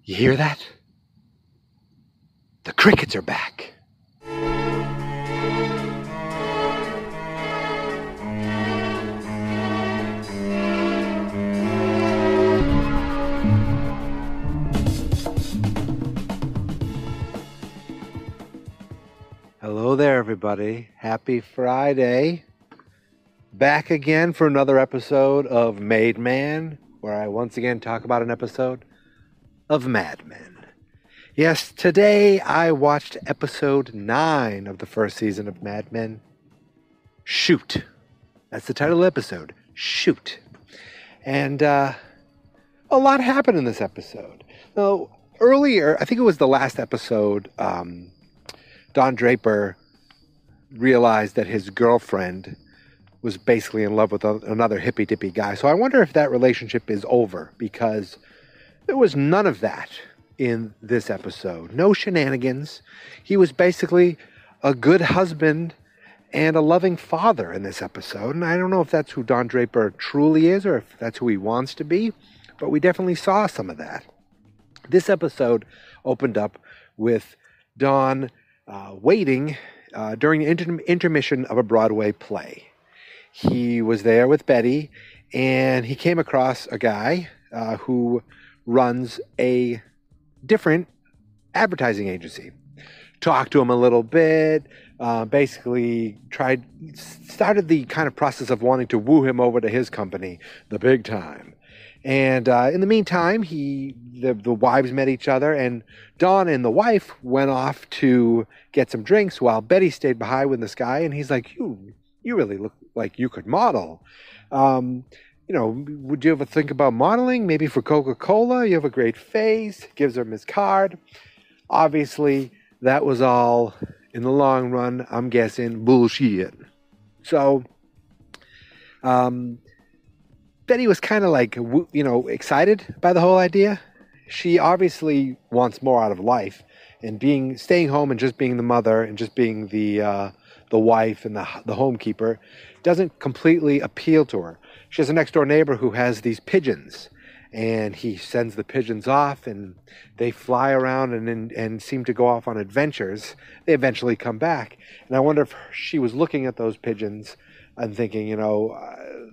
You hear that? The crickets are back. Hello there, everybody. Happy Friday. Back again for another episode of Made Man, where I once again talk about an episode of Mad Men. Yes, today I watched episode 9 of the first season of Mad Men. Shoot. That's the title of the episode. Shoot. And a lot happened in this episode. Now, earlier, I think it was the last episode, Don Draper realized that his girlfriend was basically in love with another hippy-dippy guy. So I wonder if that relationship is over, because there was none of that in this episode. No shenanigans. He was basically a good husband and a loving father in this episode. And I don't know if that's who Don Draper truly is or if that's who he wants to be, but we definitely saw some of that. This episode opened up with Don waiting during the intermission of a Broadway play. He was there with Betty, and he came across a guy who runs a different advertising agency. Talked to him a little bit, basically started the kind of process of wanting to woo him over to his company, The Big Time. And in the meantime, the wives met each other, and Don and the wife went off to get some drinks while Betty stayed behind with this guy, and he's like, you really look like you could model. Would you ever think about modeling? Maybe for Coca-Cola? You have a great face. Gives him his card. Obviously, that was all, in the long run, I'm guessing, bullshit. So, Betty was kind of like, excited by the whole idea. She obviously wants more out of life, and staying home and just being the mother and just being the wife and the homekeeper doesn't completely appeal to her. She has a next door neighbor who has these pigeons, and he sends the pigeons off, and they fly around and seem to go off on adventures. They eventually come back, and I wonder if she was looking at those pigeons and thinking,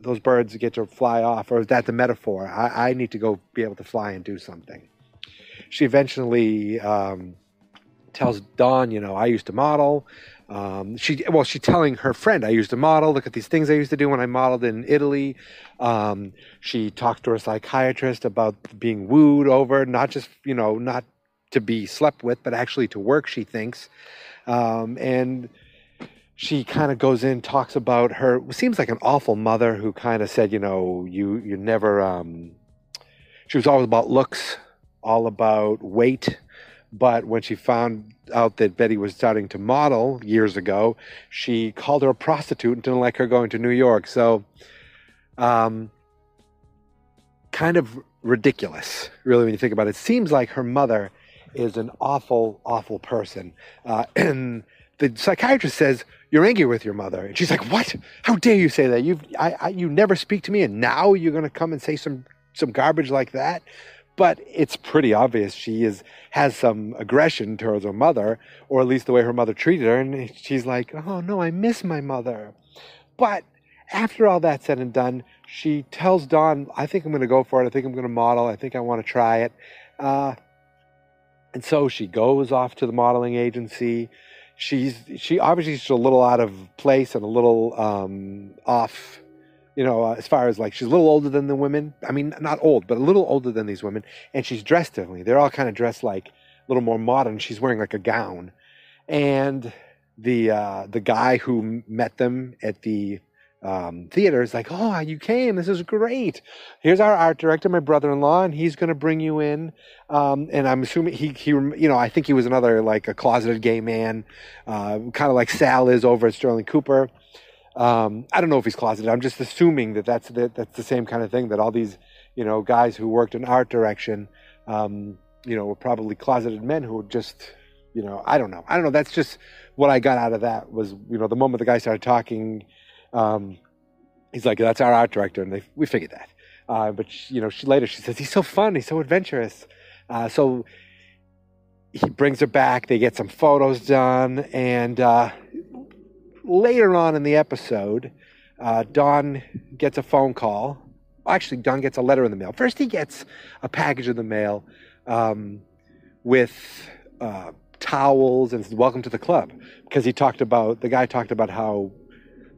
those birds get to fly off, or is that the metaphor? I need to go be able to fly and do something. She eventually tells Don, I used to model. She's telling her friend, I used to model. Look at these things I used to do when I modeled in Italy. She talked to her psychiatrist about being wooed over, not just, not to be slept with, but actually to work, she thinks. And she kind of goes in, talks about her, seems like an awful mother who kind of said, you never, she was all about looks, all about weight. But when she found out that Betty was starting to model years ago, she called her a prostitute and didn't like her going to New York. So, kind of ridiculous, really, when you think about it. It seems like her mother is an awful, awful person. And the psychiatrist says, you're angry with your mother. And she's like, what? How dare you say that? You never speak to me, and now you're going to come and say some garbage like that? But it's pretty obvious she has some aggression towards her mother, or at least the way her mother treated her. And she's like, oh, no, I miss my mother. But after all that said and done, she tells Don, I think I'm going to go for it. I think I'm going to model. I think I want to try it. And so she goes off to the modeling agency. She obviously is a little out of place and a little off, as far as like, she's a little older than the women. I mean, not old, but a little older than these women. And she's dressed differently. They're all kind of dressed like a little more modern. She's wearing like a gown. And the guy who met them at the theater is like, oh, you came. This is great. Here's our art director, my brother-in-law, and he's going to bring you in. And I'm assuming he I think he was another, like a closeted gay man, kind of like Sal is over at Sterling Cooper. I don't know if he's closeted. I'm just assuming that's the same kind of thing, that all these, guys who worked in art direction, were probably closeted men who just, I don't know. That's just what I got out of that was, the moment the guy started talking, he's like, that's our art director. And we figured that. But she later says, he's so fun. He's so adventurous. So he brings her back. They get some photos done. And later on in the episode, Don gets a phone call. Actually, Don gets a letter in the mail. First, he gets a package in the mail with towels and welcome to the club, because the guy talked about how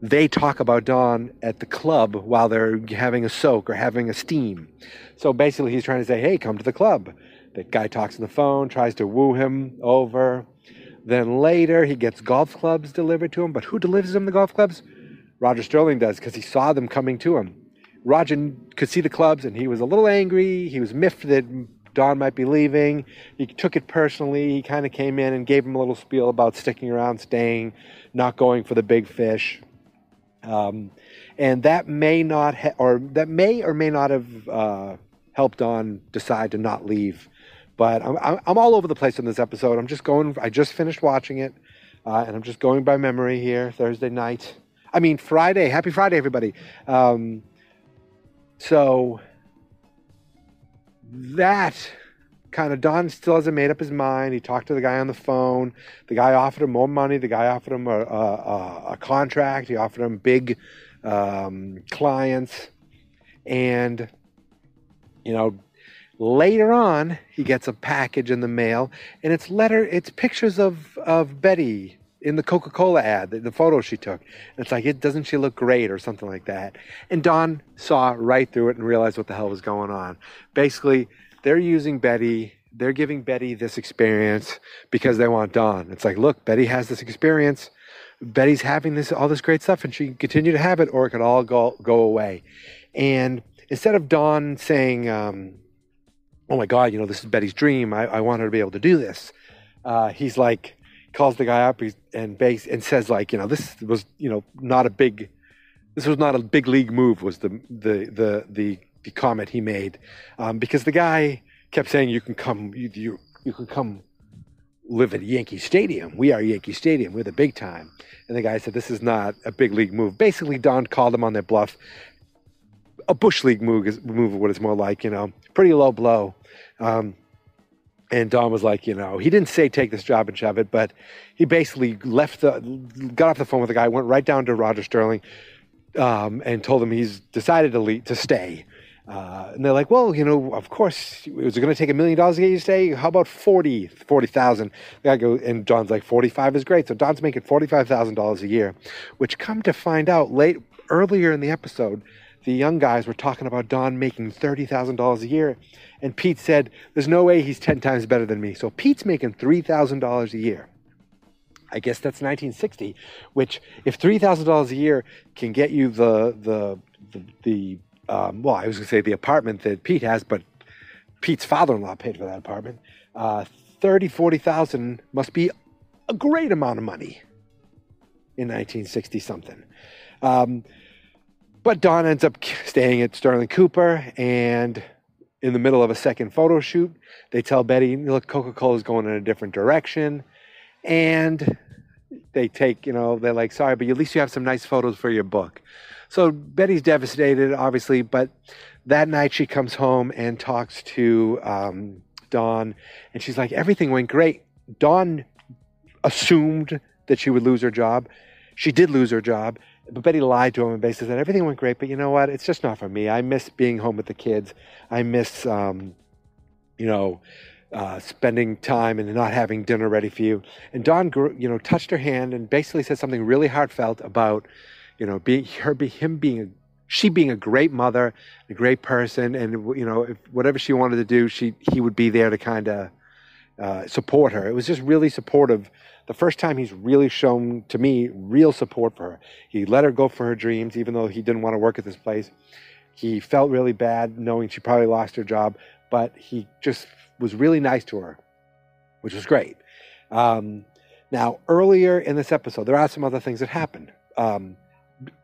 they talk about Don at the club while they're having a soak or having a steam. So basically he's trying to say, hey, come to the club. The guy talks on the phone, tries to woo him over. Then later he gets golf clubs delivered to him. But who delivers him the golf clubs? Roger Sterling does, because he saw them coming to him. Roger could see the clubs and he was a little angry. He was miffed that Don might be leaving. He took it personally. He kind of came in and gave him a little spiel about sticking around, staying, not going for the big fish. And that may or may not have helped Don decide to not leave. But I'm all over the place in this episode. I just finished watching it, and I'm just going by memory here. Friday. Happy Friday, everybody. So that kind of, Don still hasn't made up his mind. He talked to the guy on the phone. The guy offered him more money. The guy offered him a contract. He offered him big clients. And, later on, he gets a package in the mail, and it's pictures of Betty in the Coca-Cola ad, the photo she took. And it's like, doesn't she look great or something like that? And Don saw right through it and realized what the hell was going on. Basically, they're using Betty. They're giving Betty this experience because they want Don. It's like, look, Betty has this experience. Betty's having all this great stuff, and she can continue to have it, or it could all go away. And instead of Don saying, oh my God, this is Betty's dream. I want her to be able to do this. He's like, calls the guy up and says, like, this was not a big league move, was the comment he made, because the guy kept saying, you can come live at Yankee Stadium. We are Yankee Stadium. We're the big time. And the guy said, this is not a big league move. Basically, Don called him on their bluff. A bush league move is what it's more like, pretty low blow. And Don was like, he didn't say take this job and shove it, but he basically got off the phone with the guy, went right down to Roger Sterling, and told him he's decided to stay. And they're like, well, of course, is it going to take $1 million to get you to stay? How about 40,000? The guy goes, and Don's like, 45 is great. So Don's making $45,000 a year, which, come to find out, earlier in the episode, the young guys were talking about Don making $30,000 a year. And Pete said, there's no way he's 10 times better than me. So Pete's making $3,000 a year. I guess that's 1960, which, if $3,000 a year can get you I was going to say the apartment that Pete has, but Pete's father-in-law paid for that apartment. 40,000 must be a great amount of money in 1960 something. But Don ends up staying at Sterling Cooper, and in the middle of a second photo shoot, they tell Betty, look, Coca-Cola's going in a different direction. And they take, they're like, sorry, but at least you have some nice photos for your book. So Betty's devastated, obviously, but that night she comes home and talks to Don, and she's like, everything went great. Don assumed that she would lose her job. She did lose her job, but Betty lied to him and basically said, everything went great, but you know what? It's just not for me. I miss being home with the kids. I miss, spending time and not having dinner ready for you. And Don, touched her hand and basically said something really heartfelt about, she being a great mother, a great person, and if whatever she wanted to do, he would be there to kind of support her. It was just really supportive. The first time he's really shown, to me, real support for her. He let her go for her dreams, even though he didn't want to work at this place. He felt really bad knowing she probably lost her job, but he just was really nice to her, which was great. Now, earlier in this episode, there are some other things that happened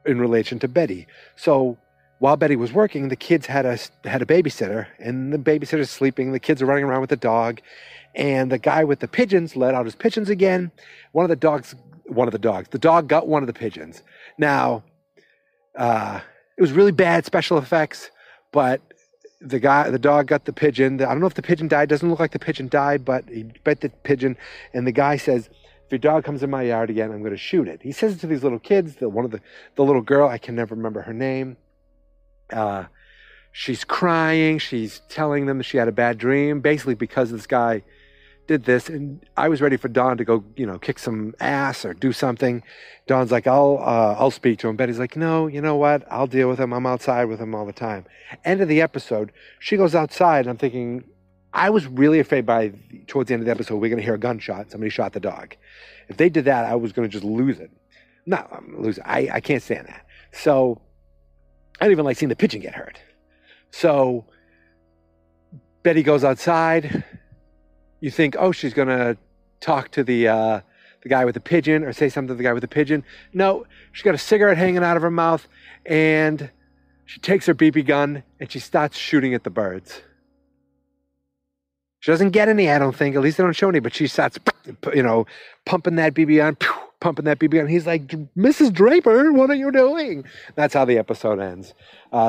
in relation to Betty. So while Betty was working, the kids had a babysitter, and the babysitter's sleeping. The kids are running around with the dog, and the guy with the pigeons let out his pigeons again. The dog got one of the pigeons. Now, it was really bad special effects, but the dog got the pigeon. I don't know if the pigeon died. Doesn't look like the pigeon died, but he bit the pigeon. And the guy says, if your dog comes in my yard again, I'm going to shoot it. He says it to these little kids. The little girl, I can never remember her name. She's crying. She's telling them that she had a bad dream, basically because this guy did this. And I was ready for Dawn to go, kick some ass or do something. Dawn's like, I'll speak to him. Betty's like, no, you know what? I'll deal with him. I'm outside with him all the time. End of the episode, she goes outside, and I'm thinking, I was really afraid towards the end of the episode, we're going to hear a gunshot. Somebody shot the dog. If they did that, I was going to just lose it. No, I'm going to lose it. I can't stand that. So I don't even like seeing the pigeon get hurt. So Betty goes outside. You think, oh, she's going to talk to the guy with the pigeon or say something to the guy with the pigeon. No, she's got a cigarette hanging out of her mouth, and she takes her BB gun and she starts shooting at the birds. She doesn't get any, I don't think. At least they don't show any, but she starts, pumping that BB gun, pumping that BB gun. He's like, Mrs. Draper, what are you doing? That's how the episode ends.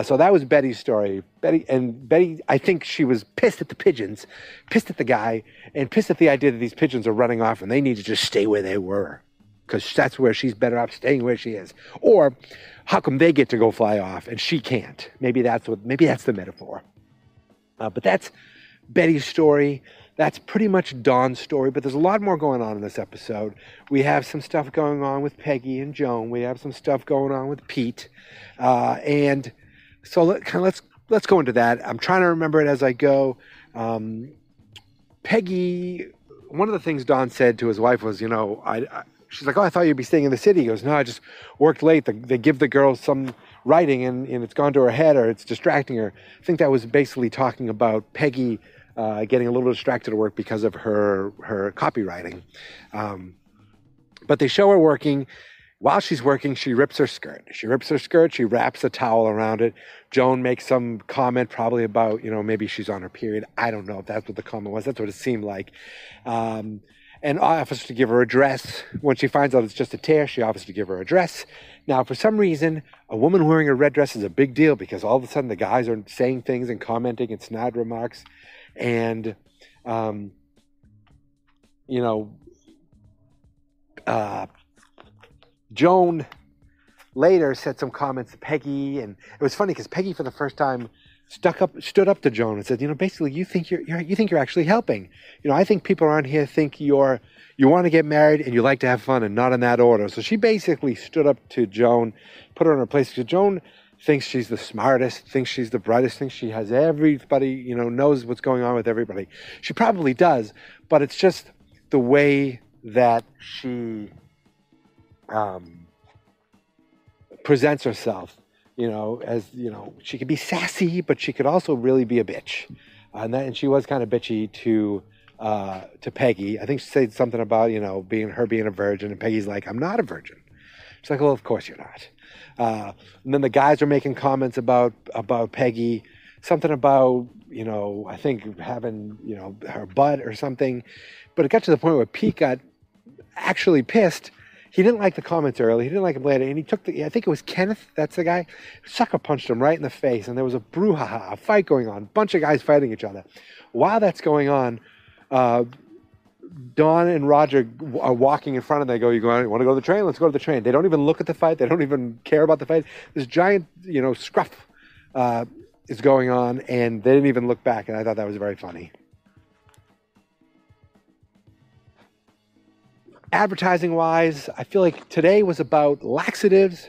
So that was Betty's story. Betty, I think she was pissed at the pigeons, pissed at the guy, and pissed at the idea that these pigeons are running off and they need to just stay where they were, because that's where she's better off staying where she is. Or how come they get to go fly off and she can't? Maybe that's the metaphor. But that's Betty's story. That's pretty much Dawn's story, but there's a lot more going on in this episode. We have some stuff going on with Peggy and Joan. We have some stuff going on with Pete, and so let's go into that. I'm trying to remember it as I go. Peggy, one of the things Dawn said to his wife was, she's like, oh, I thought you'd be staying in the city. He goes, no, I just worked late. They give the girl some writing and it's gone to her head or it's distracting her. I think that was basically talking about Peggy getting a little distracted at work because of her copywriting. But they show her working. While she's working, she rips her skirt. She wraps a towel around it. Joan makes some comment probably about, maybe she's on her period. I don't know if that's what the comment was. That's what it seemed like. And offers to give her a dress. When she finds out it's just a tear, she offers to give her a dress. Now, for some reason, a woman wearing a red dress is a big deal because all of a sudden the guys are saying things and commenting and snide remarks. And, Joan later said some comments to Peggy, and it was funny because Peggy, for the first time, stood up to Joan and said, basically, you think you're actually helping. I think people around here think you want to get married and you like to have fun, and not in that order. So she basically stood up to Joan, put her in her place. Because Joan thinks she's the smartest, thinks she's the brightest, thinks she has everybody, knows what's going on with everybody. She probably does, but it's just the way that she presents herself, she could be sassy, but she could also really be a bitch. And she was kind of bitchy to Peggy. I think she said something about, being a virgin, and Peggy's like, I'm not a virgin. She's like, well, of course you're not. And then the guys are making comments about Peggy, something about, I think having, her butt or something. But it got to the point where Pete got actually pissed. He didn't like the comments early. He didn't like them later. And he took I think it was Kenneth, that's the guy, sucker punched him right in the face. And there was a brouhaha, a fight going on, a bunch of guys fighting each other. While that's going on, Dawn and Roger are walking in front, and they go, you want to go to the train? Let's go to the train. They don't even look at the fight. They don't even care about the fight. This giant, scruff is going on, and they didn't even look back. And I thought that was very funny. Advertising-wise, I feel like today was about laxatives,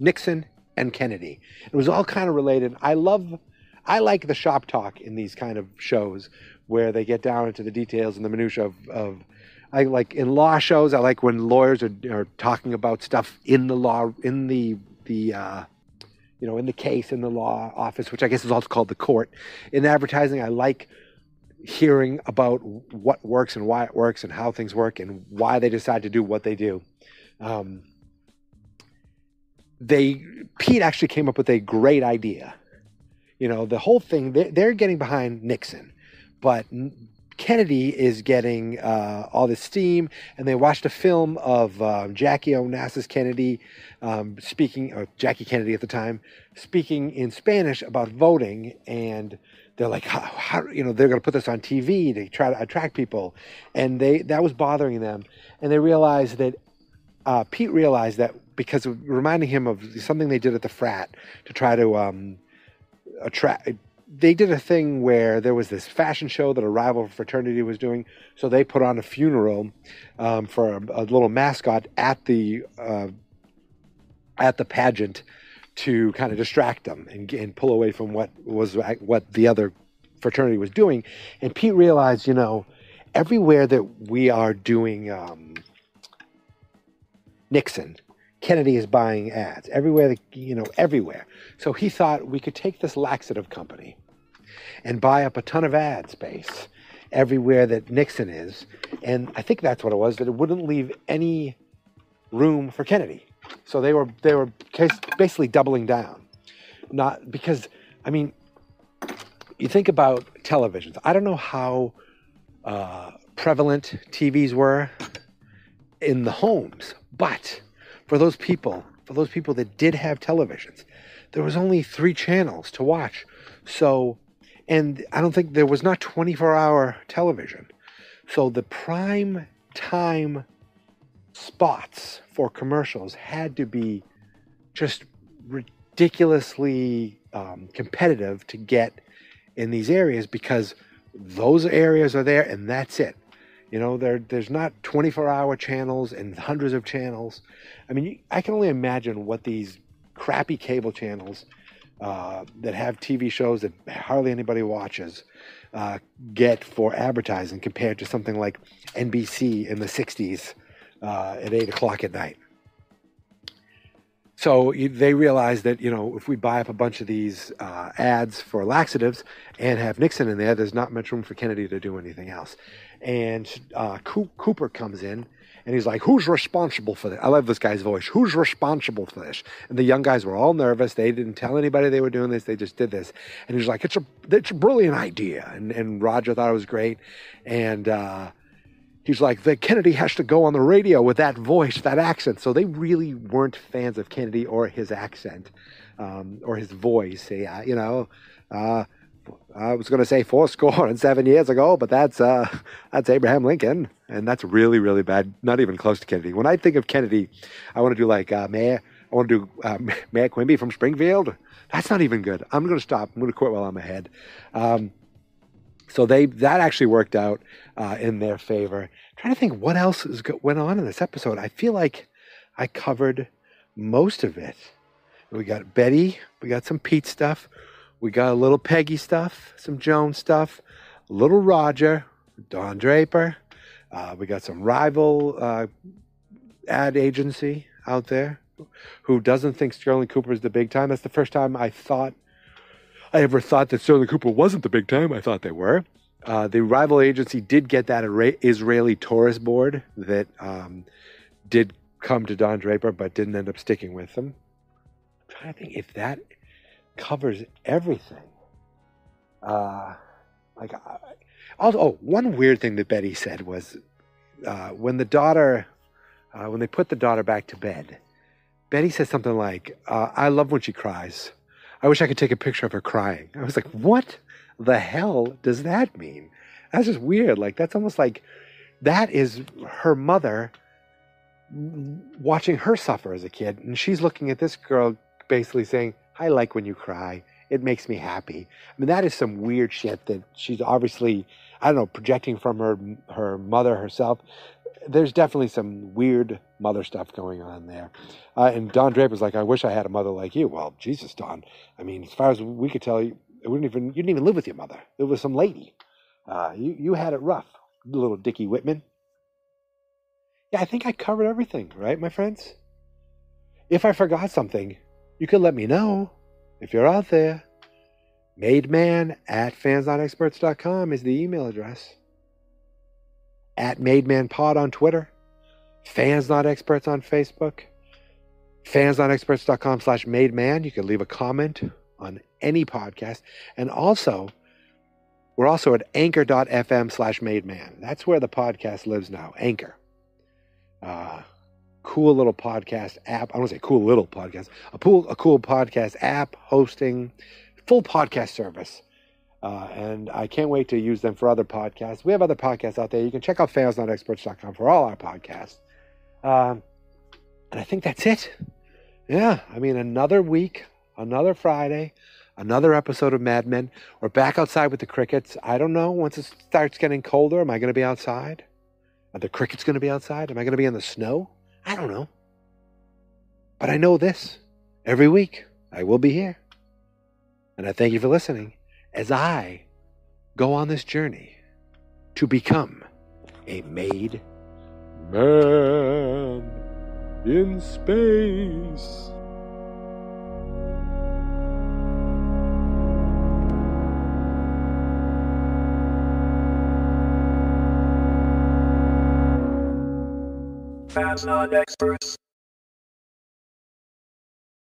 Nixon, and Kennedy. It was all kind of related. I like the shop talk in these kind of shows where they get down into the details and the minutia of I like in law shows. I like when lawyers are talking about stuff in the law, in the in the case, in the law office, which I guess is also called the court. In advertising, I like hearing about what works and why it works and how things work and why they decide to do what they do. Pete actually came up with a great idea. The whole thing, they're getting behind Nixon, but Kennedy is getting all this steam, and they watched a film of Jackie Onassis Kennedy speaking, or Jackie Kennedy at the time, speaking in Spanish about voting, and they're like, how they're going to put this on TV to try to attract people, and that was bothering them, and they realized that Pete realized that because of reminding him of something they did at the frat to try to attract. They did a thing where there was this fashion show that a rival fraternity was doing, so they put on a funeral for a little mascot at the pageant to kind of distract them and pull away from what the other fraternity was doing. And Pete realized, everywhere that we are doing Nixon, Kennedy is buying ads everywhere, everywhere. So he thought we could take this laxative company and buy up a ton of ad space everywhere that Nixon is. And I think that's what it was, that it wouldn't leave any room for Kennedy. So they were basically doubling down. Not because, you think about televisions. I don't know how prevalent TVs were in the homes, but for those people that did have televisions, there was only 3 channels to watch. So, and I don't think there was not 24-hour television. So the prime time spots for commercials had to be just ridiculously competitive to get in these areas, because those areas are there and that's it. There's not 24-hour channels and hundreds of channels. I can only imagine what these crappy cable channels that have TV shows that hardly anybody watches get for advertising compared to something like NBC in the 60s at 8 o'clock at night. So they realized that, if we buy up a bunch of these ads for laxatives and have Nixon in there, there's not much room for Kennedy to do anything else. And Cooper comes in, and he's like, who's responsible for this? I love this guy's voice. Who's responsible for this? And the young guys were all nervous. They didn't tell anybody they were doing this. They just did this. And he's like, it's a brilliant idea. And Roger thought it was great. And he's like, the Kennedy has to go on the radio with that voice, that accent. So they really weren't fans of Kennedy or his accent or his voice. I was going to say 77 years ago, but that's Abraham Lincoln, and that's really, really bad. Not even close to Kennedy. When I think of Kennedy, I want to do like Mayor. I want to do Mayor Quimby from Springfield. That's not even good. I'm going to stop. I'm going to quit while I'm ahead. So that actually worked out in their favor. I'm trying to think what else went on in this episode. I feel like I covered most of it. We got Betty. We got some Pete stuff. We got a little Peggy stuff, some Joan stuff, a little Roger, Don Draper. We got some rival ad agency out there who doesn't think Sterling Cooper is the big time. That's the first time I ever thought that Sterling Cooper wasn't the big time. I thought they were. The rival agency did get that Israeli tourist board that did come to Don Draper, but didn't end up sticking with them. I'm trying to think if that covers everything. One weird thing that Betty said was when they put the daughter back to bed, Betty said something like, I love when she cries. I wish I could take a picture of her crying. I was like, what the hell does that mean? That's just weird. Like, that's almost like that is her mother watching her suffer as a kid. And she's looking at this girl basically saying, I like when you cry. It makes me happy. That is some weird shit that she's obviously, projecting from her mother herself. There's definitely some weird mother stuff going on there. And Don Draper's like, I wish I had a mother like you. Well, Jesus, Don. As far as we could tell, you didn't even live with your mother. It was some lady. You had it rough, little Dickie Whitman. Yeah, I think I covered everything, right, my friends? If I forgot something, you could let me know if you're out there. mademan@fansnotexperts.com is the email address. @mademanpod on Twitter. Fans Not Experts on Facebook. fansnotexperts.com/mademan. You can leave a comment on any podcast. And also, We're also at anchor.fm/mademan. That's where the podcast lives now, Anchor. Cool little podcast app. I don't say cool little podcast. A cool podcast app, hosting, full podcast service. And I can't wait to use them for other podcasts. We have other podcasts out there. You can check out failsnotexperts.com for all our podcasts. And I think that's it. Yeah, I mean, another week, another Friday, another episode of Mad Men. We're back outside with the crickets. I don't know. Once it starts getting colder, am I going to be outside? Are the crickets going to be outside? Am I going to be in the snow? I don't know. But I know this. Every week, I will be here. And I thank you for listening as I go on this journey to become a made man in space. Fans not experts.